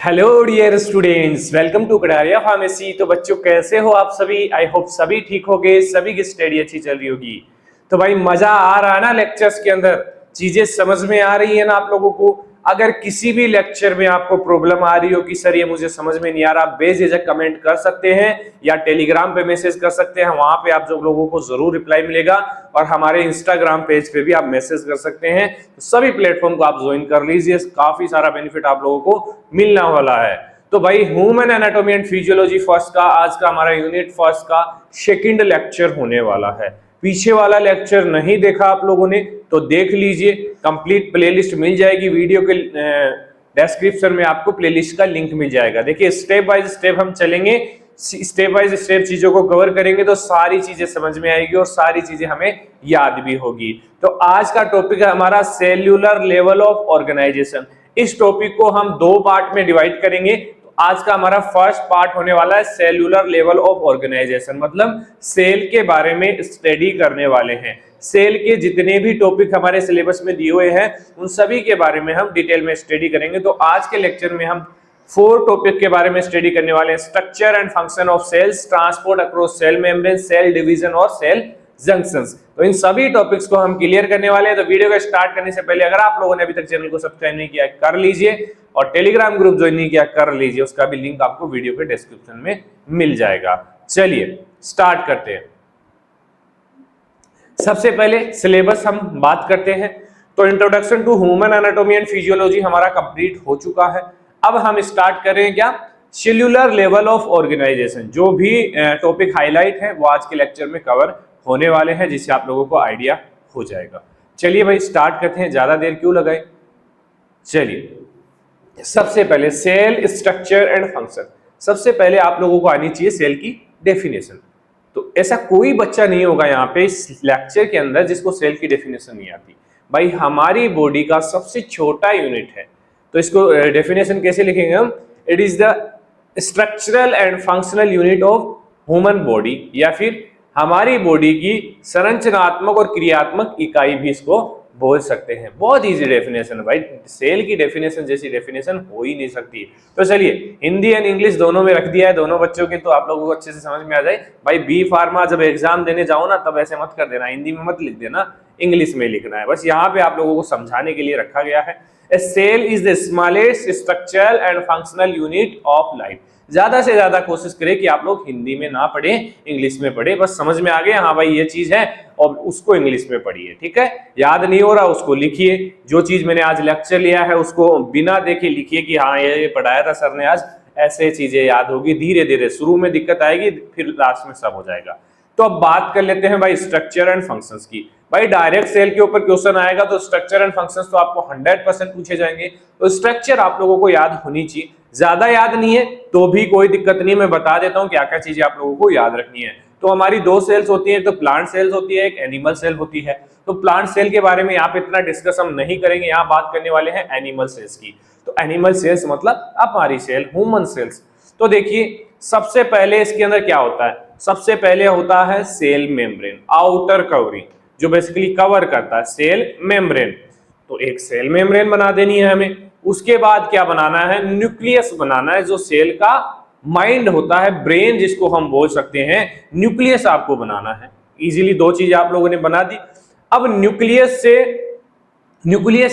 Hello dear students, welcome to Kadaria pharmacy. तो बच्चों कैसे हो आप सभी? आई होप सभी ठीक होगे, सभी की स्टडी अच्छी चल रही होगी। तो भाई मजा आ रहा है ना लेक्चर्स के अंदर? चीजें समझ में आ रही है ना आप लोगों को? अगर किसी भी लेक्चर में आपको प्रॉब्लम आ रही हो कि सर ये मुझे समझ में नहीं आ रहा, बेझिझक कमेंट कर सकते हैं या टेलीग्राम पे मैसेज कर सकते हैं। वहां पे आप जो लोगों को जरूर रिप्लाई मिलेगा और हमारे इंस्टाग्राम पेज पे भी आप मैसेज कर सकते हैं। तो सभी प्लेटफॉर्म को आप ज्वाइन कर लीजिए, काफी सारा बेनिफिट आप लोगों को मिलने वाला है। तो भाई human anatomy and physiology first का आज का हमारा यूनिट फर्स्ट का सेकंड लेक्चर होने वाला है। पीछे वाला लेक्चर नहीं देखा आप लोगों ने तो देख लीजिए, कंप्लीट प्लेलिस्ट मिल जाएगी वीडियो के डिस्क्रिप्शन में, आपको प्लेलिस्ट का लिंक मिल जाएगा। देखिए स्टेप बाय स्टेप हम चलेंगे, स्टेप बाय स्टेप चीजों को कवर करेंगे तो सारी चीजें समझ में आएगी और सारी चीजें हमें याद भी होगी। तो आज का टॉपिक है हमारा सेल्यूलर लेवल ऑफ ऑर्गेनाइजेशन। इस टॉपिक को हम दो पार्ट में डिवाइड करेंगे। तो आज का हमारा फर्स्ट पार्ट होने वाला है सेल्यूलर लेवल ऑफ ऑर्गेनाइजेशन, मतलब सेल के बारे में स्टडी करने वाले हैं। सेल के जितने भी टॉपिक हमारे सिलेबस में दिए हुए हैं उन सभी के बारे में हम डिटेल में स्टडी करेंगे। तो आज के लेक्चर में हम 4 टॉपिक के बारे में स्टडी करने वाले हैं। Structure and function of cells, transport across cell membrane, cell division और सेल जंक्शंस। तो इन सभी टॉपिक्स को हम क्लियर करने वाले हैं। तो वीडियो को स्टार्ट करने से पहले अगर आप लोगों ने अभी तक चैनल को सब्सक्राइब नहीं किया कर लीजिए और टेलीग्राम ग्रुप ज्वाइन नहीं किया कर लीजिए, उसका भी लिंक आपको वीडियो के डिस्क्रिप्शन में मिल जाएगा। चलिए स्टार्ट करते हैं। सबसे पहले सिलेबस हम बात करते हैं। तो introduction to human anatomy and physiology हमारा कंप्लीट हो चुका है। अब हम स्टार्ट कर रहे हैं क्या, सेल्यूलर लेवल ऑफ ऑर्गेनाइजेशन। जो भी टॉपिक हाईलाइट है वो आज के लेक्चर में कवर होने वाले हैं, जिससे आप लोगों को आइडिया हो जाएगा। चलिए भाई स्टार्ट करते हैं, ज्यादा देर क्यों लगाए। चलिए सबसे पहले सेल स्ट्रक्चर एंड फंक्शन। सबसे पहले आप लोगों को आनी चाहिए सेल की डेफिनेशन। तो ऐसा कोई बच्चा नहीं होगा यहाँ पे इस लेक्चर के अंदर जिसको सेल की डेफिनेशन नहीं आती। भाई हमारी बॉडी का सबसे छोटा यूनिट है, तो इसको डेफिनेशन कैसे लिखेंगे हम? It is the structural and functional unit of human body, या फिर हमारी बॉडी की संरचनात्मक और क्रियात्मक इकाई भी इसको बोल सकते हैं। बहुत इजी डेफिनेशन है भाई, सेल की डेफिनेशन जैसी डेफिनेशन हो ही नहीं सकती। तो चलिए हिंदी एंड इंग्लिश दोनों में रख दिया है दोनों बच्चों के, तो आप लोगों को अच्छे से समझ में आ जाए। भाई बी फार्मा जब एग्जाम देने जाओ ना तब ऐसे मत कर देना, हिंदी में मत लिख देना, इंग्लिश में लिखना है। बस यहाँ पे आप लोगों को समझाने के लिए रखा गया है। A cell is the smallest structural and functional unit of life। ज्यादा से ज्यादा कोशिश करें कि आप लोग हिंदी में ना पढ़े, इंग्लिश में पढ़े। बस समझ में आ गया हाँ भाई ये चीज है और उसको इंग्लिश में पढ़िए, ठीक है। याद नहीं हो रहा उसको लिखिए। जो चीज मैंने आज लेक्चर लिया है उसको बिना देखे लिखिए कि हाँ ये पढ़ाया था सर ने आज, ऐसे चीजें याद होगी। धीरे धीरे शुरू में दिक्कत आएगी, फिर लास्ट में सब हो जाएगा। तो अब बात कर लेते हैं भाई स्ट्रक्चर एंड फंक्शंस की। भाई डायरेक्ट सेल के ऊपर क्वेश्चन आएगा तो स्ट्रक्चर एंड फंक्शंस तो आपको 100% पूछे जाएंगे। तो स्ट्रक्चर आप लोगों को याद होनी चाहिए, ज्यादा याद नहीं है तो भी कोई दिक्कत नहीं, मैं बता देता हूं क्या क्या चीजें आप लोगों को याद रखनी है। तो हमारी 2 सेल्स होती है, तो प्लांट सेल्स होती है, एक एनिमल सेल होती है। तो प्लांट सेल के बारे में यहाँ पे इतना डिस्कस हम नहीं करेंगे, यहाँ बात करने वाले हैं एनिमल सेल्स की। तो एनिमल सेल्स मतलब हमारी सेल ह्यूमन सेल्स। तो देखिए सबसे पहले इसके अंदर क्या होता है, सबसे पहले होता है सेल मेम्ब्रेन, आउटर कवरिंग, जो बेसिकली कवर करता है सेल मेम्ब्रेन। तो एक सेल मेम्ब्रेन बना देनी है हमें। उसके बाद क्या बनाना है, न्यूक्लियस बनाना है, जो सेल का माइंड होता है, ब्रेन जिसको हम बोल सकते हैं, न्यूक्लियस आपको बनाना है। इजीली 2 चीजें आप लोगों ने बना दी। अब न्यूक्लियस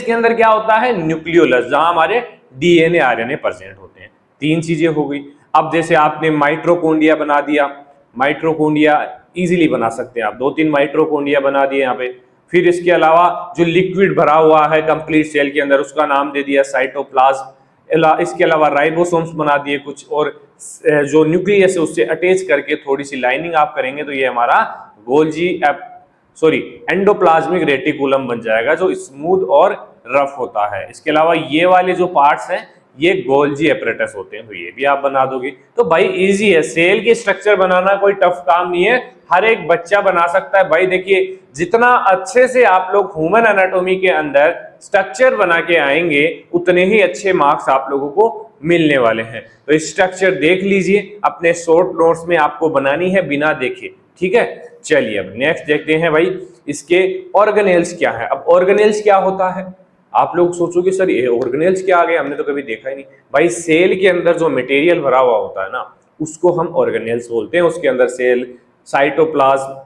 के अंदर क्या होता है, न्यूक्लियोलस, जहां हमारे डीएनए आरएनए प्रेजेंट होते हैं। 3 चीजें हो गई। अब जैसे आपने माइट्रोकोन्ड्रिया बना दिया, माइट्रोकोन्ड्रिया इजीली बना सकते हैं आप, 2-3 माइट्रोकोन्ड्रिया बना दिए यहाँ पे। फिर इसके अलावा जो लिक्विड भरा हुआ है कंप्लीट सेल के अंदर उसका नाम दे दिया साइटोप्लाज्म। इसके अलावा राइबोसोम्स बना दिए कुछ, और जो न्यूक्लियस है उससे अटैच करके थोड़ी सी लाइनिंग आप करेंगे तो ये हमारा एंडोप्लाज्मिक रेटिकुलम बन जाएगा, जो स्मूथ और रफ होता है। इसके अलावा ये वाले जो पार्ट्स हैं ये गोल्जी एपरेटस होते हैं, तो ये भी आप बना दोगे। तो भाई इजी है, सेल की स्ट्रक्चर बनाना कोई टफ काम नहीं है, हर एक बच्चा बना सकता है। भाई देखिए जितना अच्छे से आप लोग ह्यूमन एनाटॉमी के अंदर स्ट्रक्चर बना के आएंगे उतने ही अच्छे मार्क्स आप लोगों को मिलने वाले हैं। तो स्ट्रक्चर देख लीजिए, अपने शॉर्ट नोट्स में आपको बनानी है बिना देखे, ठीक है। चलिए अब नेक्स्ट देखते हैं भाई इसके ऑर्गेनेल्स क्या है। अब ऑर्गेनेल्स क्या होता है, आप लोग सोचोगे सर ये ऑर्गेनेल्स क्या आ गए, हमने तो कभी देखा ही नहीं। भाई सेल के अंदर जो मटेरियल भरा हुआ होता है ना उसको हम ऑर्गेनेल्स बोलते हैं। उसके अंदर सेल, साइटोप्लाज्म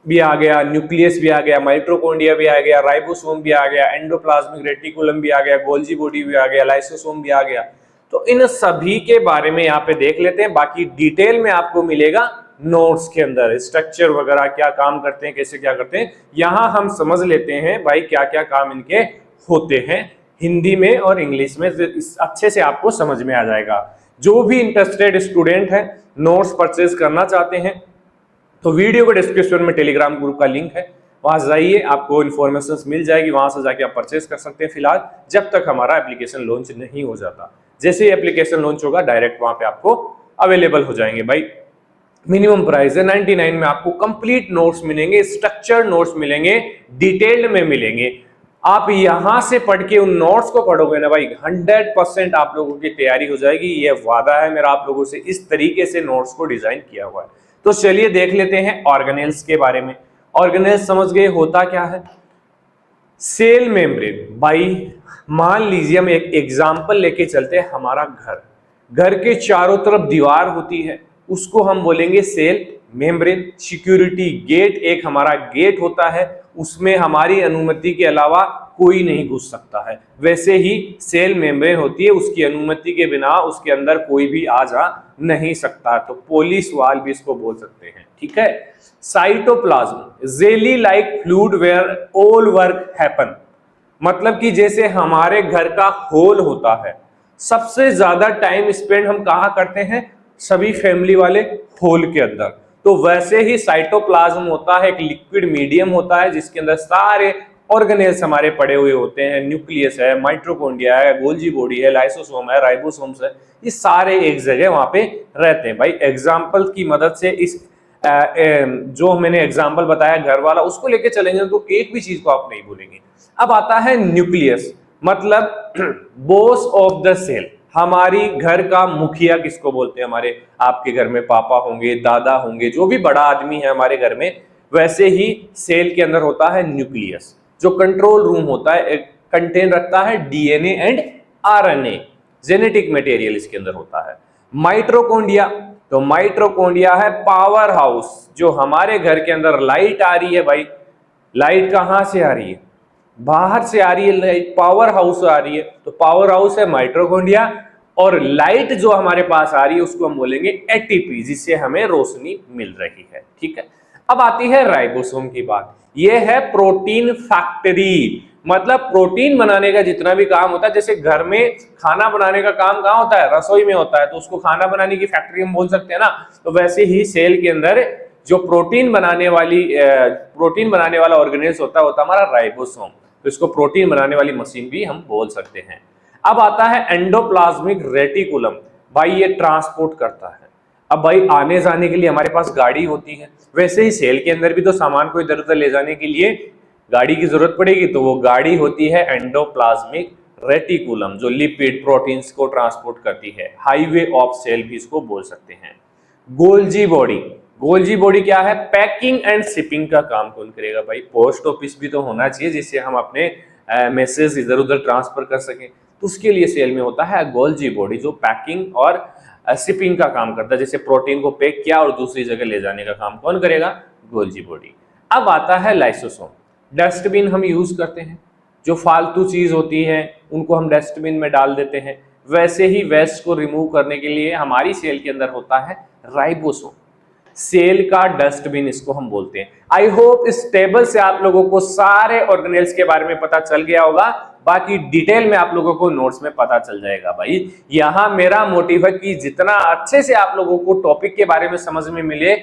भी आ गया, न्यूक्लियस भी आ गया, माइटोकॉन्ड्रिया भी आ गया, राइबोसोम भी आ गया, एंडोप्लाज्मिक रेटिकुलम भी आ गया, गोल्जी बॉडी भी आ गया, लाइसोसोम भी आ गया। तो इन सभी के बारे में यहाँ पे देख लेते हैं, बाकी डिटेल में आपको मिलेगा नोट्स के अंदर। स्ट्रक्चर वगैरह क्या काम करते हैं, कैसे क्या करते हैं, यहां हम समझ लेते हैं भाई क्या क्या काम इनके होते हैं हिंदी में और इंग्लिश में, अच्छे से आपको समझ में आ जाएगा। जो भी इंटरेस्टेड स्टूडेंट है, नोट्स परचेज करना चाहते हैं, तो वीडियो के डिस्क्रिप्शन में टेलीग्राम ग्रुप का लिंक है, वहां जाइए, आपको इन्फॉर्मेशन मिल जाएगी, वहां से जाके आप परचेज कर सकते हैं फिलहाल, जब तक हमारा एप्लीकेशन लॉन्च नहीं हो जाता। जैसे ही एप्लीकेशन लॉन्च होगा डायरेक्ट वहां पे आपको अवेलेबल हो जाएंगे। भाई मिनिमम प्राइस है 99 में, आपको कंप्लीट नोट्स मिलेंगे, स्ट्रक्चर्ड नोट्स मिलेंगे, डिटेल्ड में मिलेंगे। आप यहां से पढ़ के उन नोट्स को पढ़ोगे ना भाई 100% आप लोगों की तैयारी हो जाएगी, ये वादा है मेरा आप लोगों से। इस तरीके से नोट्स को डिजाइन किया हुआ है। तो चलिए देख लेते हैं ऑर्गेनेल्स के बारे में। ऑर्गेनेल्स समझ गए होता क्या है? Cell membrane. भाई मान लीजिए हम एक एग्जांपल लेके चलते हैं, हमारा घर के चारों तरफ दीवार होती है, उसको हम बोलेंगे सेल मेम्ब्रेन। सिक्योरिटी गेट एक हमारा गेट होता है, उसमें हमारी अनुमति के अलावा कोई नहीं घुस सकता है। वैसे ही सेल मेम्ब्रेन होती है, उसकी अनुमति के बिना उसके अंदर कोई भी आ जा नहीं सकता, तो पुलिस वाल भी इसको बोल सकते हैं। ठीक है। Cytoplasm, jelly like fluid where all work happen, मतलब कि जैसे हमारे घर का होल होता है, सबसे ज्यादा टाइम स्पेंड हम कहां करते हैं? सभी फैमिली वाले होल के अंदर। तो वैसे ही साइटोप्लाज्म होता है, एक लिक्विड मीडियम होता है जिसके अंदर सारे ऑर्गेनेल्स हमारे पड़े हुए होते हैं। न्यूक्लियस है, माइटोकॉन्ड्रिया है, गोल्जी बॉडी है, लाइसोसोम है, राइबोसोम्स है, ये सारे एक जगह वहां पे रहते हैं। भाई एग्जाम्पल की मदद से इस जो मैंने एग्जाम्पल बताया घर वाला, उसको लेके चलेंगे तो एक भी चीज को आप नहीं भूलेंगे। अब आता है न्यूक्लियस, मतलब बॉस ऑफ द सेल, हमारी घर का मुखिया किसको बोलते हैं? हमारे आपके घर में पापा होंगे, दादा होंगे, जो भी बड़ा आदमी है हमारे घर में, वैसे ही सेल के अंदर होता है न्यूक्लियस, जो कंट्रोल रूम होता है, कंटेन रखता है DNA and RNA, genetic material इसके अंदर होता है। माइटोकॉन्ड्रिया, तो माइटोकॉन्ड्रिया है पावर हाउस, जो हमारे घर के अंदर लाइट आ रही है। भाई लाइट कहां से आ रही है? बाहर से आ रही है लाइट, पावर हाउस आ रही है, तो पावर हाउस है माइटोकॉन्ड्रिया। और लाइट जो हमारे पास आ रही है उसको हम बोलेंगे एटीपी, जिससे हमें रोशनी मिल रही है। ठीक है। अब आती है राइबोसोम की बात। यह है प्रोटीन फैक्ट्री, मतलब प्रोटीन बनाने का जितना भी काम होता है, जैसे घर में खाना बनाने का काम कहाँ होता है? रसोई में होता है, तो उसको खाना बनाने की फैक्ट्री हम बोल सकते हैं ना। तो वैसे ही सेल के अंदर जो प्रोटीन बनाने वाला ऑर्गेनेल्स होता है हमारा राइबोसोम, तो इसको प्रोटीन बनाने वाली मशीन भी हम बोल सकते हैं। अब आता है एंडोप्लाज्मिक रेटिकुलम। भाई ये ट्रांसपोर्ट करता है। अब भाई आने जाने के लिए हमारे पास गाड़ी होती है, वैसे ही सेल के अंदर भी तो सामान को इधर उधर ले जाने के लिए गाड़ी की जरूरत पड़ेगी, तो वो गाड़ी होती है एंडोप्लाज्मिक रेटिकुलम, जो लिपिड प्रोटीन्स को ट्रांसपोर्ट करती है। हाईवे ऑफ सेल भी इसको बोल सकते हैं। गोल्जी बॉडी, गोल्जी बॉडी क्या है? पैकिंग एंड शिपिंग का काम कौन करेगा? भाई पोस्ट ऑफिस भी तो होना चाहिए जिससे हम अपने मैसेज इधर उधर ट्रांसफर कर सकें, तो उसके लिए सेल में होता है गोल्जी बॉडी, जो पैकिंग और शिपिंग का काम करता है। जैसे प्रोटीन को पैक किया और दूसरी जगह ले जाने का काम कौन करेगा? Golgi body. अब आता है लाइसोसोम। डस्टबिन हम यूज करते हैं, जो फालतू चीज होती है उनको हम डस्टबिन में डाल देते हैं, वैसे ही वेस्ट को रिमूव करने के लिए हमारी सेल के अंदर होता है राइबोसोम, सेल का डस्टबिन इसको हम बोलते हैं। आई होप इस टेबल से आप लोगों को सारे ऑर्गेनेल्स के बारे में पता चल गया होगा, बाकी डिटेल में आप लोगों को नोट्स में पता चल जाएगा। भाई यहां मेरा मोटिव है कि जितना अच्छे से आप लोगों को टॉपिक के बारे में समझ में मिले,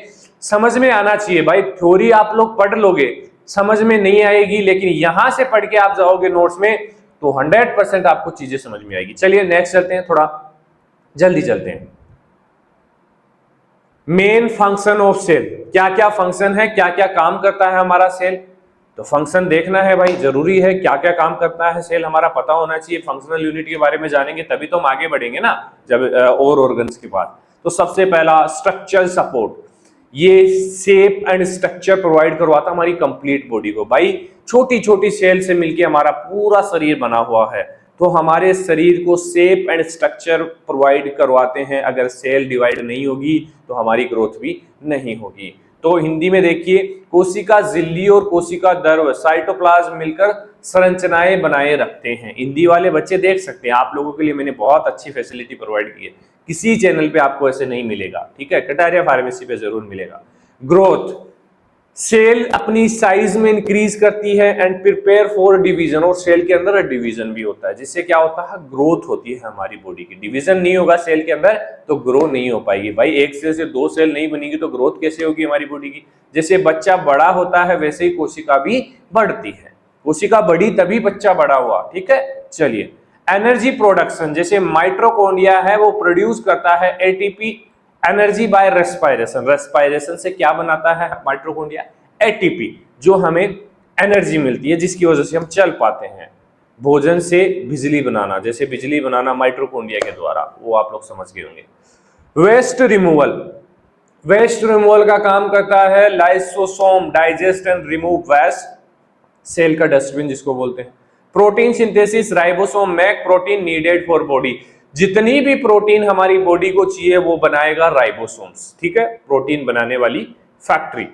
समझ में आना चाहिए। भाई थ्योरी आप लोग पढ़ लोगे, समझ में नहीं आएगी, लेकिन यहां से पढ़ के आप जाओगे नोट्स में तो 100% आपको चीजें समझ में आएगी। चलिए नेक्स्ट चलते हैं, थोड़ा जल्दी चलते हैं। मेन फंक्शन ऑफ सेल, क्या क्या फंक्शन है, क्या क्या काम करता है हमारा सेल, तो फंक्शन देखना है भाई, जरूरी है। क्या क्या काम करता है सेल हमारा पता होना चाहिए। फंक्शनल यूनिट के बारे में जानेंगे तभी तो हम आगे बढ़ेंगे ना, जब और ऑर्गन्स के बाद। तो सबसे पहला स्ट्रक्चरल सपोर्ट, ये शेप एंड स्ट्रक्चर प्रोवाइड करवाता हमारी कंप्लीट बॉडी को। भाई छोटी छोटी सेल से मिलकर हमारा पूरा शरीर बना हुआ है, तो हमारे शरीर को शेप एंड स्ट्रक्चर प्रोवाइड करवाते हैं। अगर सेल डिवाइड नहीं होगी तो हमारी ग्रोथ भी नहीं होगी। तो हिंदी में देखिए, कोशिका झिल्ली और कोशिका द्रव साइटोप्लाज्म मिलकर संरचनाएं बनाए रखते हैं। हिंदी वाले बच्चे देख सकते हैं, आप लोगों के लिए मैंने बहुत अच्छी फैसिलिटी प्रोवाइड की है, किसी चैनल पे आपको ऐसे नहीं मिलेगा, ठीक है, कटारिया फार्मेसी पे जरूर मिलेगा। ग्रोथ, सेल अपनी साइज में इंक्रीज करती है एंड प्रिपेयर फॉर डिवीजन, और सेल के अंदर डिवीजन भी होता है, जिससे क्या होता है, ग्रोथ होती है हमारी बॉडी की। डिवीजन नहीं होगा सेल के अंदर तो ग्रो नहीं हो पाएगी। भाई एक सेल से दो सेल नहीं बनेगी तो ग्रोथ कैसे होगी हमारी बॉडी की। जैसे बच्चा बड़ा होता है वैसे ही कोशिका भी बढ़ती है, कोशिका बढ़ी तभी बच्चा बड़ा हुआ, ठीक है। चलिए, एनर्जी प्रोडक्शन, जैसे माइटोकॉन्ड्रिया है वो प्रोड्यूस करता है ATP energy by respiration. Respiration से क्या बनाता है माइटोकॉन्ड्रिया, एटीपी, जो हमें एनर्जी मिलती है जिसकी वजह से हम चल पाते हैं। भोजन से बिजली बनाना, जैसे बिजली बनाना माइटोकॉन्ड्रिया के द्वारा, वो आप लोग समझ गए होंगे। वेस्ट रिमूवल, वेस्ट रिमूवल का काम करता है lysosome, digest and remove waste, cell का डस्टबिन जिसको बोलते हैं। Protein synthesis, ribosome make protein needed for body, जितनी भी प्रोटीन हमारी बॉडी को चाहिए वो बनाएगा राइबोसोम्स, ठीक है, प्रोटीन बनाने वाली फैक्ट्री।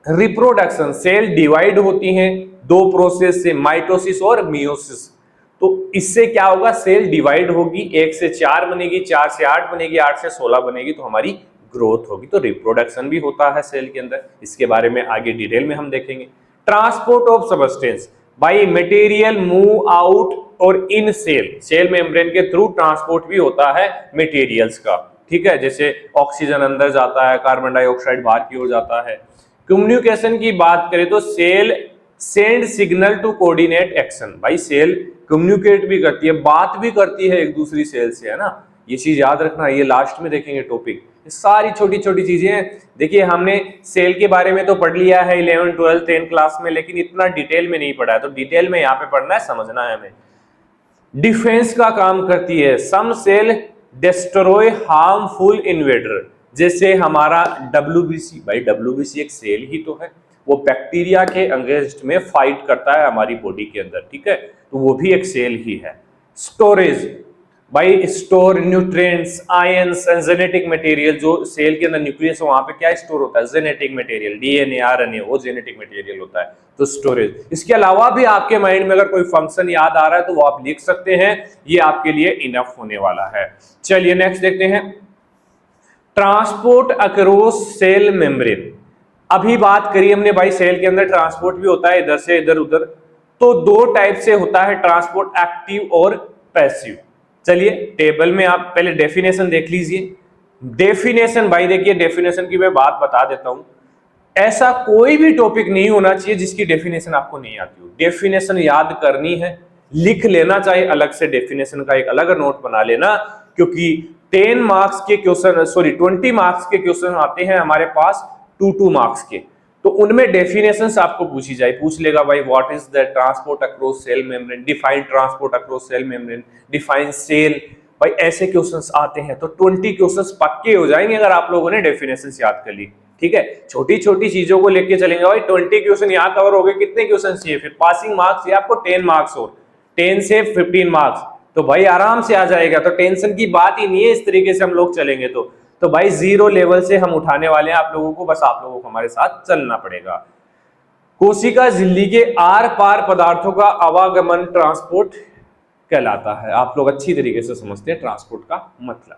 रिप्रोडक्शन, सेल डिवाइड होती हैं दो प्रोसेस से, माइटोसिस और मियोसिस। तो इससे क्या होगा, सेल डिवाइड होगी, 1 से 4 बनेगी, 4 से 8 बनेगी, 8 से 16 बनेगी, तो हमारी ग्रोथ होगी। तो रिप्रोडक्शन भी होता है सेल के अंदर, इसके बारे में आगे डिटेल में हम देखेंगे। ट्रांसपोर्ट ऑफ सबस्टेंस, भाई मटेरियल मूव आउट और इन सेल, सेल मेम्ब्रेन के थ्रू ट्रांसपोर्ट भी होता है मटेरियल्स का, ठीक है। जैसे ऑक्सीजन अंदर जाता है, कार्बन डाइऑक्साइड बाहर की ओर जाता है। कम्युनिकेशन की बात करें तो cell send signal to coordinate action, भाई सेल कम्युनिकेट भी करती है, बात भी करती है एक दूसरी सेल से, है ना, ये चीज याद रखना, ये लास्ट में देखेंगे टॉपिक। सारी छोटी छोटी चीजें देखिए, हमने सेल के बारे में तो पढ़ लिया है 11, 12, 10 क्लास में, लेकिन इतना डिटेल में नहीं पढ़ा है, तो डिटेल में यहाँ पे पढ़ना है, समझना है हमें। डिफेंस का काम करती है, some cell destroy harmful invader, जैसे हमारा डब्ल्यूबीसी, भाई डब्ल्यूबीसी एक सेल ही तो है, वो बैक्टीरिया के अगेंस्ट में फाइट करता है हमारी बॉडी के अंदर, ठीक है, तो वो भी एक सेल ही है। स्टोरेज, भाई store nutrients, ions and genetic material, जो सेल के अंदर न्यूक्लियस है वहां पे क्या स्टोर होता है, जेनेटिक मटेरियल, डीएनए, आरएनए, वो जेनेटिक मटेरियल होता है, तो स्टोरेज। इसके अलावा भी आपके माइंड में अगर कोई फंक्शन याद आ रहा है तो वो आप लिख सकते हैं, ये आपके लिए इनफ होने वाला है। चलिए नेक्स्ट देखते हैं, ट्रांसपोर्ट अक्रॉस सेल मेम्ब्रेन। अभी बात करी हमने भाई सेल के अंदर ट्रांसपोर्ट भी होता है इधर से इधर उधर, तो दो टाइप से होता है ट्रांसपोर्ट, एक्टिव और पैसिव। चलिए टेबल में आप पहले डेफिनेशन देख लीजिए। डेफिनेशन, भाई देखिए डेफिनेशन की मैं बात बता देता हूं, ऐसा कोई भी टॉपिक नहीं होना चाहिए जिसकी डेफिनेशन आपको नहीं आती हो। डेफिनेशन याद करनी है, लिख लेना चाहिए अलग से, डेफिनेशन का एक अलग नोट बना लेना, क्योंकि 10 मार्क्स के क्वेश्चन, सॉरी 20 मार्क्स के क्वेश्चन आते हैं हमारे पास 2 मार्क्स के, तो उनमें डेफिनेशंस आपको पूछी जाए, पूछ लेगा भाई what is the transport across cell membrane, define transport across cell membrane, define cell, भाई ऐसे क्वेश्चंस आते हैं। तो 20 क्वेश्चंस पक्के हो जाएंगे अगर आप लोगों ने डेफिनेशंस याद कर ली, ठीक है। छोटी छोटी चीजों को लेके चलेंगे, भाई 20 क्वेश्चन यहाँ कवर हो गए, कितने क्वेश्चन चाहिए फिर, पासिंग मार्क्स चाहिए आपको 10 मार्क्स और 10 से 15 मार्क्स, तो भाई आराम से आ जाएगा, तो टेंशन की बात ही नहीं है। इस तरीके से हम लोग चलेंगे तो भाई 0 लेवल से हम उठाने वाले हैं आप लोगों को, बस आप लोगों को हमारे साथ चलना पड़ेगा। कोशिका झिल्ली के आर पार पदार्थों का आवागमन ट्रांसपोर्ट कहलाता है। आप लोग अच्छी तरीके से समझते हैं ट्रांसपोर्ट का मतलब।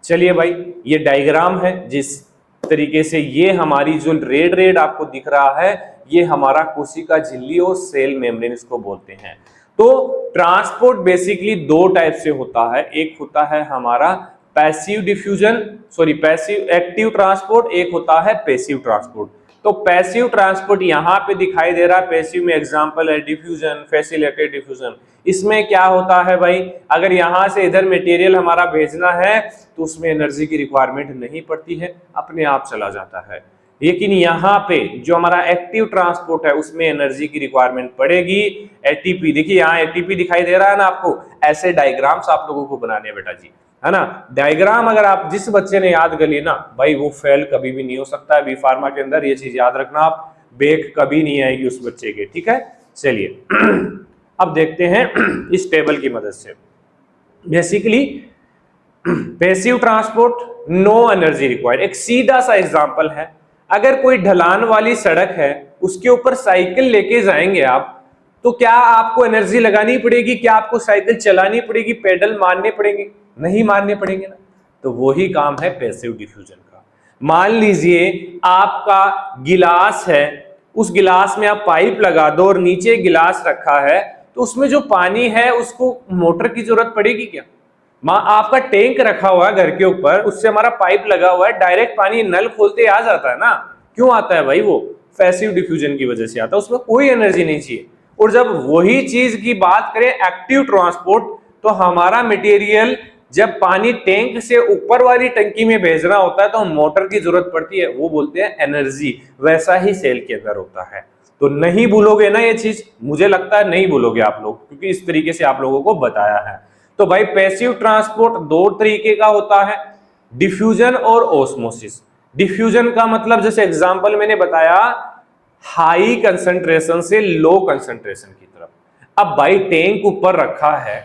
चलिए भाई, ये डायग्राम है, जिस तरीके से ये हमारी जो रेड रेड आपको दिख रहा है, ये हमारा कोशिका झिल्ली और सेल मेम्ब्रेन इसको बोलते हैं। तो ट्रांसपोर्ट बेसिकली 2 टाइप से होता है, एक होता है हमारा passive diffusion, sorry passive active transport, एक होता है पैसिव ट्रांसपोर्ट। तो पैसिव ट्रांसपोर्ट यहाँ पे दिखाई दे रहा है, पैसिव में एग्जांपल है डिफ्यूजन, फैसिलिटेटेड डिफ्यूजन। इसमें क्या होता है भाई, अगर यहाँ से इधर मटेरियल हमारा भेजना है तो उसमें एनर्जी की रिक्वायरमेंट नहीं पड़ती है, अपने आप चला जाता है। लेकिन यहाँ पे जो हमारा एक्टिव ट्रांसपोर्ट है उसमें एनर्जी की रिक्वायरमेंट पड़ेगी। एटीपी, देखिए यहाँ एटीपी दिखाई दे रहा है ना आपको, ऐसे डायग्राम्स आप लोगों को बनाने हैं बेटा जी। है ना। डायग्राम अगर आप जिस बच्चे ने याद कर ली ना भाई, वो फेल कभी भी नहीं हो सकता है बी फार्मा के अंदर, ये चीज याद रखना आप, बैक कभी नहीं आएगी उस बच्चे के, ठीक है। चलिए अब देखते हैं इस टेबल की मदद से। Basically passive transport, no energy required. एक सीधा सा एग्जांपल है, अगर कोई ढलान वाली सड़क है, उसके ऊपर साइकिल लेके जाएंगे आप, तो क्या आपको एनर्जी लगानी पड़ेगी? क्या आपको साइकिल चलानी पड़ेगी? पेडल मारने पड़ेंगे? नहीं मारने पड़ेंगे ना। तो वही काम है पैसिव डिफ्यूजन का। मान लीजिए आपका गिलास है, उस गिलास में आप पाइप लगा दो और नीचे गिलास रखा है, तो उसमें जो पानी है उसको मोटर की जरूरत पड़ेगी क्या? आपका टैंक रखा हुआ है घर के ऊपर, उससे हमारा पाइप लगा हुआ है, डायरेक्ट पानी नल खोलते आ जाता है ना। क्यों आता है भाई? वो पैसिव डिफ्यूजन की वजह से आता है, उसमें कोई एनर्जी नहीं चाहिए। और जब वही चीज की बात करें एक्टिव ट्रांसपोर्ट, तो हमारा मटेरियल जब पानी टैंक से ऊपर वाली टंकी में भेजना होता है तो मोटर की जरूरत पड़ती है, वो बोलते हैं एनर्जी। वैसा ही सेल के अंदर होता है। तो नहीं भूलोगे ना ये चीज, मुझे लगता है नहीं भूलोगे आप लोग, क्योंकि इस तरीके से आप लोगों को बताया है। तो भाई पैसिव ट्रांसपोर्ट दो तरीके का होता है, डिफ्यूजन और ओस्मोसिस। डिफ्यूजन का मतलब जैसे एग्जांपल मैंने बताया, हाई कंसंट्रेशन से लो कंसंट्रेशन की तरफ। अब भाई टैंक ऊपर रखा है,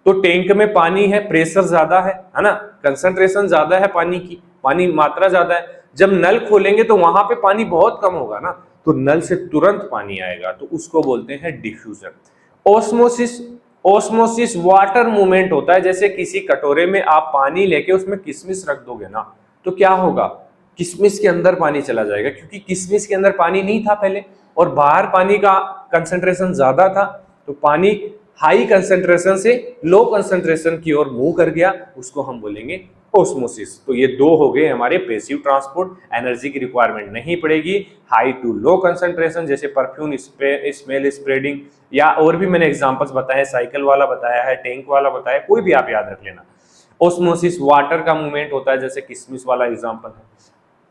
तो टैंक में पानी है, प्रेशर ज्यादा है ना, कंसंट्रेशन ज्यादा है पानी की, पानी मात्रा ज्यादा है। जब नल खोलेंगे तो वहां पे पानी बहुत कम होगा ना, तो नल से तुरंत पानी आएगा, तो उसको बोलते हैं diffusion. Osmosis, osmosis water movement होता है। जैसे किसी कटोरे में आप पानी लेके उसमें किशमिश रख दोगे ना, तो क्या होगा? किशमिश के अंदर पानी चला जाएगा, क्योंकि किशमिश के अंदर पानी नहीं था पहले, और बाहर पानी का कंसंट्रेशन ज्यादा था, तो पानी हाई कंसंट्रेशन से लो कंसंट्रेशन की ओर मूव कर गया, उसको हम बोलेंगे ओस्मोसिस। तो ये दो हो गए हमारे पैसिव ट्रांसपोर्ट, एनर्जी की रिक्वायरमेंट नहीं पड़ेगी। हाई टू लो कंसंट्रेशन, जैसे परफ्यूम स्मेल स्प्रेडिंग, या और भी मैंने एग्जांपल्स बताए, साइकिल वाला बताया है, टैंक वाला बताया, कोई भी आप याद रख लेना। ओस्मोसिस वाटर का मूवमेंट होता है, जैसे किशमिश वाला एग्जांपल है।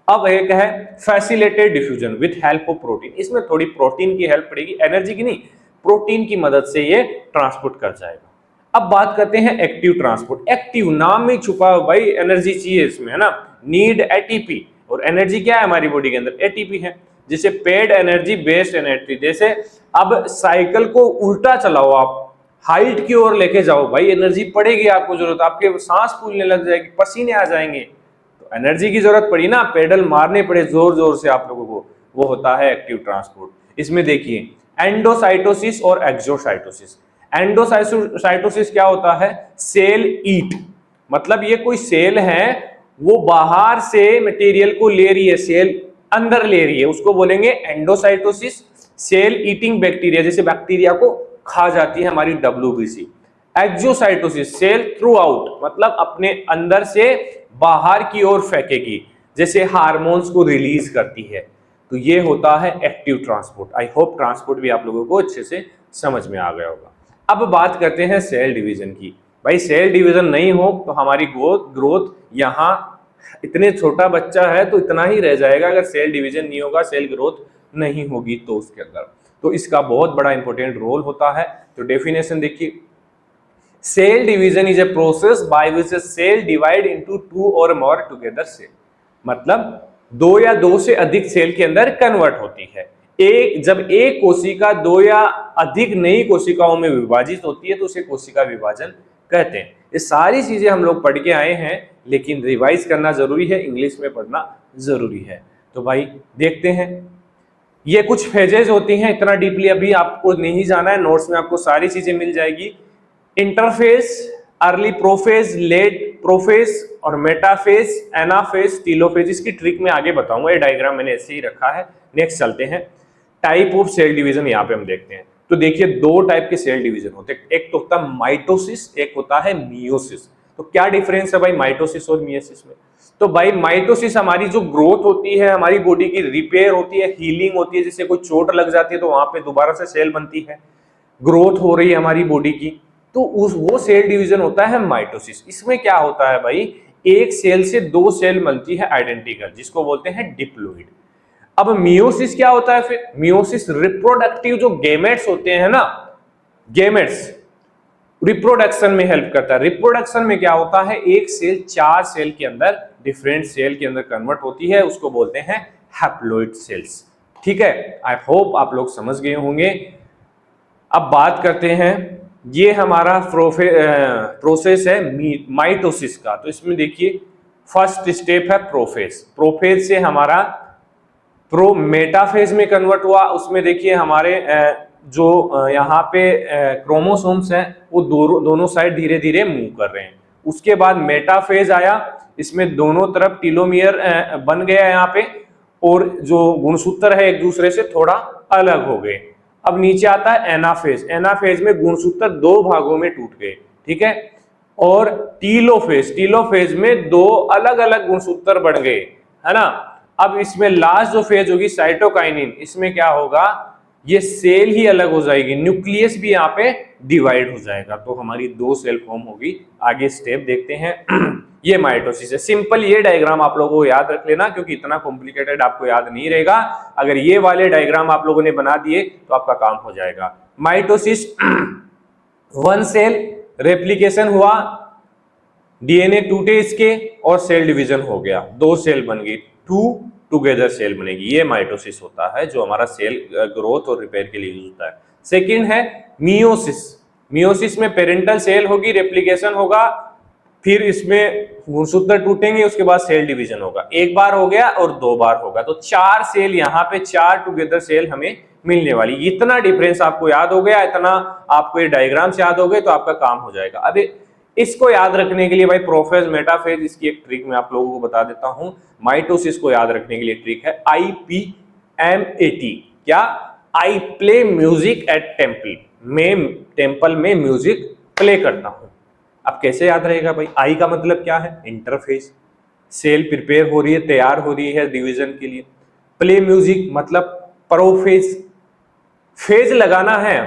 अब एक है facilitated diffusion with help of protein. इसमें थोड़ी प्रोटीन की हेल्प पड़ेगी, एनर्जी की नहीं, प्रोटीन की मदद से ये ट्रांसपोर्ट कर जाएगा। अब बात करते हैं एक्टिव ट्रांसपोर्ट। एक्टिव नाम में छुपा हुआ भाई, एनर्जी चाहिए इसमें, है ना। नीड एटीपी, और एनर्जी क्या है हमारी बॉडी के अंदर? एटीपी है। जैसे पेड एनर्जी, बेस्ड एनर्जी। जैसे अब साइकिल को उल्टा चलाओ आप, हाइट की ओर लेके जाओ, भाई एनर्जी पड़ेगी आपको, जरूरत, आपके सांस फूलने लग जाएगी, पसीने आ जाएंगे, तो एनर्जी की जरूरत पड़ी ना, पेडल मारने पड़े जोर जोर से आप लोगों को, वो होता है एक्टिव ट्रांसपोर्ट। इसमें देखिए एंडोसाइटोसिस और एक्सोसाइटोसिस। एंडोसाइटोसिस क्या होता है? सेल ईट, मतलब ये कोई सेल है, वो बाहर से मटेरियल को ले रही है, सेल अंदर ले रही है, उसको बोलेंगे एंडोसाइटोसिस। सेल ईटिंग बैक्टीरिया, जैसे बैक्टीरिया को खा जाती है हमारी WBC। Exocytosis, cell throw out, मतलब अपने अंदर से बाहर की ओर फेंकेगी, जैसे हार्मोन्स को रिलीज करती है। तो ये होता है active transport. I hope transport भी आप लोगों को अच्छे से समझ में आ गया होगा। अब बात करते हैं सेल डिवीजन की। भाई सेल डिवीजन नहीं हो तो हमारी ग्रोथ यहाँ, इतने छोटा बच्चा है तो इतना ही रह जाएगा, अगर सेल डिवीजन नहीं होगा, सेल ग्रोथ नहीं होगी तो उसके अंदर, तो इसका बहुत बड़ा इंपॉर्टेंट रोल होता है। तो डेफिनेशन देखिए, cell division is a process by which a cell divide into two or more together cell, मतलब दो या दो से अधिक सेल के अंदर कन्वर्ट होती है। जब एक कोशिका दो या अधिक नई कोशिकाओं में विभाजित होती है तो उसे कोशिका विभाजन कहते हैं। ये सारी चीजें हम लोग पढ़ के आए हैं, लेकिन रिवाइज करना जरूरी है, इंग्लिश में पढ़ना जरूरी है। तो भाई देखते हैं, ये कुछ फेजेज होती हैं, इतना डीपली अभी आपको नहीं जाना है, नोट्स में आपको सारी चीजें मिल जाएगी। Interphase, early prophase, late prophase और मेटाफेज, एनाफेज, टीलोफेज। इसकी ट्रिक मैं आगे बताऊंगा, ये डायग्राम मैंने ऐसे ही रखा है। नेक्स्ट चलते हैं, टाइप ऑफ सेल डिवीजन यहाँ पे हम देखते हैं। तो देखिए दो टाइप के सेल डिवीजन होते हैं, एक तो होता है माइटोसिस, एक होता है मियोसिस। तो क्या डिफरेंस है भाई माइटोसिस और मियोसिस में? तो भाई माइटोसिस हमारी जो ग्रोथ होती है, हमारी बॉडी की रिपेयर होती है, हीलिंग होती है, जैसे कोई चोट लग जाती है तो वहां पे दोबारा से सेल बनती है, ग्रोथ हो रही है हमारी बॉडी की, तो वो सेल डिवीजन होता है माइटोसिस। इसमें क्या होता है भाई, एक सेल से दो सेल बनती है आइडेंटिकल, जिसको बोलते हैं डिप्लॉइड। अब मियोसिस क्या होता है? फिर मियोसिस रिप्रोडक्टिव जो गेमेट्स होते हैं ना, गेमेट्स, रिप्रोडक्शन में हेल्प करता है। रिप्रोडक्शन में क्या होता है, एक सेल 4 सेल के अंदर, डिफरेंट सेल के अंदर कन्वर्ट होती है, उसको बोलते हैं हैप्लॉइड सेल्स। ठीक है, आई होप आप लोग समझ गए होंगे। अब बात करते हैं, ये हमारा प्रोसेस है माइटोसिस का। तो इसमें देखिए फर्स्ट स्टेप है प्रोफेज। प्रोफेज से हमारा मेटाफेज में कन्वर्ट हुआ। उसमें देखिए हमारे जो यहाँ पे क्रोमोसोम्स हैं वो दोनों साइड धीरे धीरे मूव कर रहे हैं। उसके बाद मेटाफेज आया, इसमें दोनों तरफ टीलोमियर बन गया यहाँ पे, और जो गुणसूत्र है एक दूसरे से थोड़ा अलग हो गए। अब नीचे आता है एनाफेज। एनाफेज में गुणसूत्र 2 भागों में टूट गए। ठीक है, और टीलोफेज में 2 अलग अलग गुणसूत्र बन गए, है ना। अब इसमें लास्ट जो फेज होगी साइटोकाइनिन, इसमें क्या होगा, ये सेल ही अलग हो जाएगी, न्यूक्लियस भी यहाँ पे डिवाइड हो जाएगा, तो हमारी 2 सेल फॉर्म होगी। आगे स्टेप देखते हैं। ये माइटोसिस है। सिंपल ये डायग्राम आप लोगों को याद रख लेना, क्योंकि इतना कॉम्प्लिकेटेड आपको याद नहीं रहेगा। अगर ये वाले डायग्राम आप लोगों ने बना दिए तो आपका काम हो जाएगा। माइटोसिस 1 सेल रेप्लिकेशन हुआ, डीएनए टूटे इसके और सेल डिवीजन हो गया, 2 सेल बन गई, 2 टुगेदर सेल बनेगी। ये माइटोसिस होता है जो हमारा सेल ग्रोथ और रिपेयर के लिए यूज होता है। सेकंड है मियोसिस। मियोसिस में पेरेंटल सेल होगी, रेप्लिकेशन होगा, फिर इसमें गुणसूत्र टूटेंगे, उसके बाद सेल डिवीजन होगा। 1 बार हो गया और 2 बार होगा, तो 4 सेल यहाँ पे, 4 टुगेदर सेल हमें मिलने वाली। इतना डिफरेंस आपको याद हो गया, इतना आपको ये डायग्राम्स याद हो गए तो आपका काम हो जाएगा। अब इसको याद रखने के लिए भाई प्रोफेज मेटाफेज, इसकी एक ट्रिक मैं आप लोगों को बता देता हूं। माइटोसिस को याद रखने के लिए ट्रिक है IPMAT। क्या? I play music at temple. मैं टेम्पल में म्यूजिक प्ले करता हूं। अब कैसे याद रहेगा भाई? आई का मतलब क्या है? इंटरफेस। सेल प्रिपेयर हो रही है, तैयार हो रही है डिवीजन के लिए। प्ले म्यूजिक मतलब प्रोफेज, फेज लगाना है।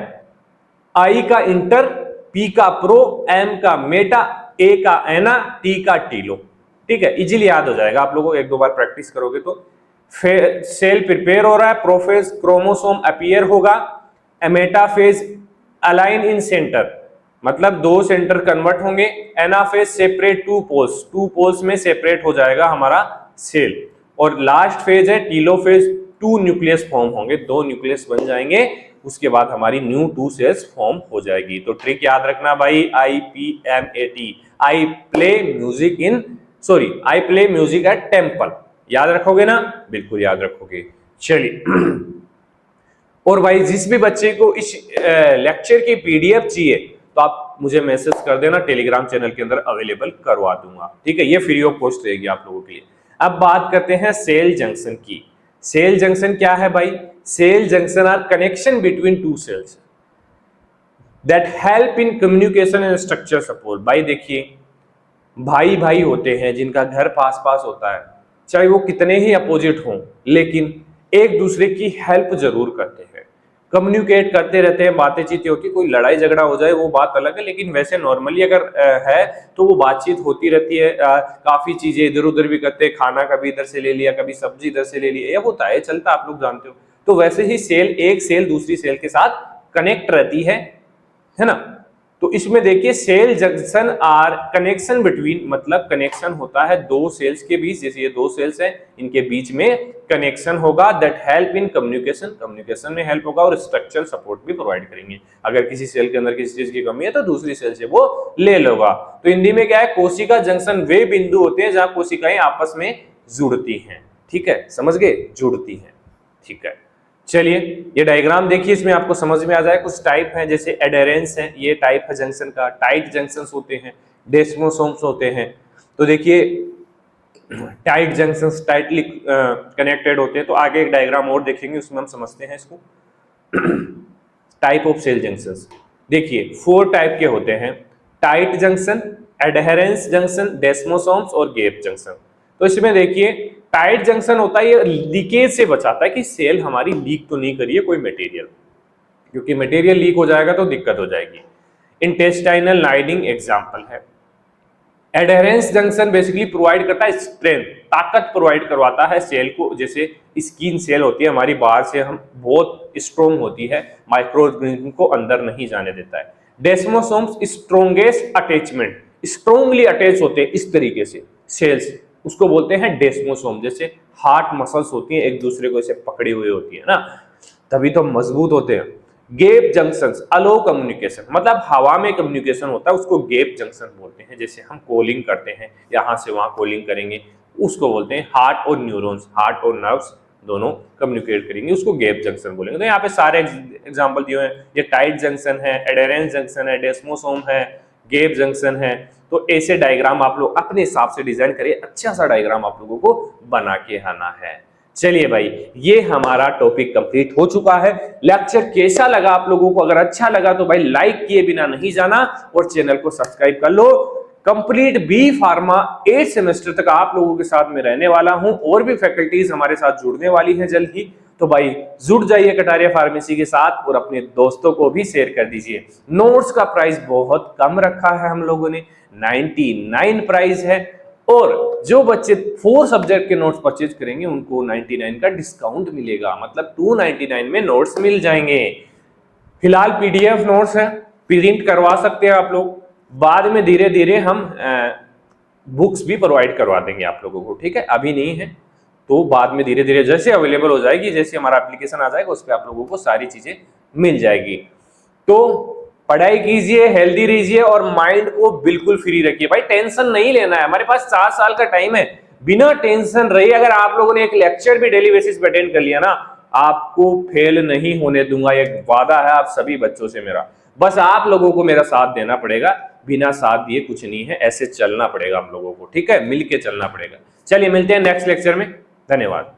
आई का इंटर, पी का प्रो, एम का मेटा, ए का एना, टी का टीलो। ठीक है, इजीली याद हो जाएगा आप लोगों को, 1-2 बार प्रैक्टिस करोगे तो। सेल प्रिपेयर हो रहा है, प्रोफेज क्रोमोसोम अपीयर होगा, मेटाफेज अलाइन इन सेंटर मतलब 2 सेंटर कन्वर्ट होंगे, एनाफेज सेपरेट 2 पोल्स, 2 पोल्स में सेपरेट हो जाएगा हमारा सेल, और लास्ट फेज है टीलोफेज, 2 न्यूक्लियस फॉर्म होंगे, 2 न्यूक्लियस बन जाएंगे, उसके बाद हमारी न्यू 2 सेल्स फॉर्म हो जाएगी। तो ट्रिक याद रखना भाई, IPMAT, I play music at temple. याद रखोगे ना? बिल्कुल याद रखोगे। चलिए और भाई जिस भी बच्चे को इस लेक्चर की PDF चाहिए तो आप मुझे मैसेज कर देना, टेलीग्राम चैनल के अंदर अवेलेबल करवा दूंगा। ठीक है, ये फ्री ऑफ कॉस्ट रहेगी आप लोगों के लिए। अब बात करते हैं सेल जंक्शन की। सेल जंक्शन क्या है भाई? Cell junction are connection between 2 cells that help in communication and structure support. भाई देखिए, भाई भाई होते हैं जिनका घर पास पास होता है, चाहे वो कितने ही अपोजिट हों, लेकिन एक दूसरे की हेल्प जरूर करते हैं, कम्युनिकेट करते रहते हैं, बातें चीतें होती, कोई लड़ाई झगड़ा हो जाए वो बात अलग है, लेकिन वैसे नॉर्मली अगर है तो वो बातचीत होती रहती है। काफी चीजें इधर उधर भी करते हैं, खाना कभी इधर से ले लिया, कभी सब्जी इधर से ले लिया, ये होता है, चलता, आप लोग जानते हो। तो वैसे ही एक सेल दूसरी सेल के साथ कनेक्ट रहती है ना। तो इसमें देखिए cell junction are connection between, मतलब कनेक्शन होता है 2 सेल्स के बीच, जैसे ये 2 सेल्स हैं, इनके बीच में कनेक्शन होगा, that help in communication, communication में हेल्प होगा, और स्ट्रक्चरल सपोर्ट भी प्रोवाइड करेंगे। अगर किसी सेल के अंदर किसी चीज की कमी है तो दूसरी सेल से वो ले लेगा। तो हिंदी में क्या है, कोशिका जंक्शन वे बिंदु होते हैं जहां कोशिकाएं आपस में जुड़ती हैं। ठीक है, समझ गए, जुड़ती हैं। ठीक है, चलिए ये डायग्राम देखिए, इसमें आपको समझ में आ जाए। कुछ टाइप हैं, जैसे एडेरेंस है, ये टाइप है जंक्शन का, टाइट जंक्शंस होते हैं, डेस्मोसोम्स होते हैं। तो देखिए टाइट जंक्शंस टाइटली कनेक्टेड होते हैं। तो आगे एक डायग्राम और देखेंगे, उसमें हम समझते हैं इसको। टाइप ऑफ सेल जंक्शंस देखिए 4 टाइप के होते हैं, tight junction, adherence junction, desmosomes और गैप जंक्शन। तो इसमें देखिए टाइट जंक्शन होता है, ये लीकेज से बचाता है कि सेल हमारी लीक तो नहीं करिए कोई मटेरियल, क्योंकि मटेरियल लीक हो जाएगा तो दिक्कत हो जाएगी। इंटेस्टाइनल लाइनिंग एग्जांपल है। एडहेरेंस जंक्शन बेसिकली प्रोवाइड करता है स्ट्रेंथ, ताकत प्रोवाइड करवाता है सेल को, जैसे स्किन सेल होती है हमारी, बाहर से हम बहुत स्ट्रॉन्ग होती है, माइक्रो ऑर्गेनिज्म को अंदर नहीं जाने देता है। Desmosomes strongest attachment, strongly attach होते हैं इस तरीके से सेल्स, उसको बोलते हैं डेस्मोसोम। जैसे हार्ट मसल्स होती हैं एक दूसरे को ऐसे पकड़ी हुई होती है ना, तभी तो मजबूत होते हैं। गेप जंक्शंस अलो कम्युनिकेशन, मतलब हवा में कम्युनिकेशन होता है उसको गेप जंक्शन बोलते हैं। जैसे हम कॉलिंग करते हैं, यहां से वहां कॉलिंग करेंगे, उसको बोलते हैं हार्ट और न्यूरॉन्स, हार्ट और नर्व्स दोनों कम्युनिकेट करेंगे, उसको गेप जंक्शन बोलेंगे। तो यहाँ पे सारे एग्जांपल दिए हुए हैं, ये टाइट जंक्शन है, एडेरेंस जंक्शन है, डेस्मोसोम है, गेप जंक्शन है। तो ऐसे डायग्राम आप लोग अपने हिसाब से डिजाइन करिए, अच्छा सा डायग्राम आप लोगों को बना के आना है। चलिए भाई, ये हमारा टॉपिक कंप्लीट हो चुका है। लेक्चर कैसा लगा आप लोगों को? अगर अच्छा लगा तो भाई लाइक किए बिना नहीं जाना और चैनल को सब्सक्राइब कर लो। कंप्लीट बी फार्मा 8 सेमेस्टर तक आप लोगों के साथ में रहने वाला हूं, और भी फैकल्टीज हमारे साथ जुड़ने वाली है जल्द ही। तो भाई जुड़ जाइए कटारिया फार्मेसी के साथ और अपने दोस्तों को भी शेयर कर दीजिए। नोट्स का प्राइस बहुत कम रखा है हम लोगों ने, 99 प्राइस है, और जो बच्चे 4 सब्जेक्ट के नोट्स परचेज करेंगे उनको 99 का डिस्काउंट मिलेगा, मतलब 299 में नोट्स मिल जाएंगे। फिलहाल पीडीएफ नोट्स है, प्रिंट करवा सकते हैं आप लोग, बाद में धीरे धीरे हम बुक्स भी प्रोवाइड करवा देंगे आप लोगों को, ठीक है? अभी नहीं है तो बाद में धीरे धीरे जैसे अवेलेबल हो जाएगी, जैसे हमारा एप्लीकेशन आ जाएगा उस पर आप लोगों को सारी चीजें मिल जाएगी। तो पढ़ाई कीजिए, हेल्दी रहिए और माइंड को बिल्कुल फ्री रखिए। भाई टेंशन नहीं लेना है, हमारे पास 4 साल का टाइम है, बिना टेंशन रहिए। अगर आप लोगों ने एक लेक्चर भी डेली बेसिस पे अटेंड कर लिया ना, आपको फेल नहीं होने दूंगा, एक वादा है आप सभी बच्चों से मेरा। बस आप लोगों को मेरा साथ देना पड़ेगा, बिना साथ दिए कुछ नहीं है, ऐसे चलना पड़ेगा हम लोगों को, ठीक है? मिलके चलना पड़ेगा। चलिए मिलते हैं नेक्स्ट लेक्चर में, धन्यवाद।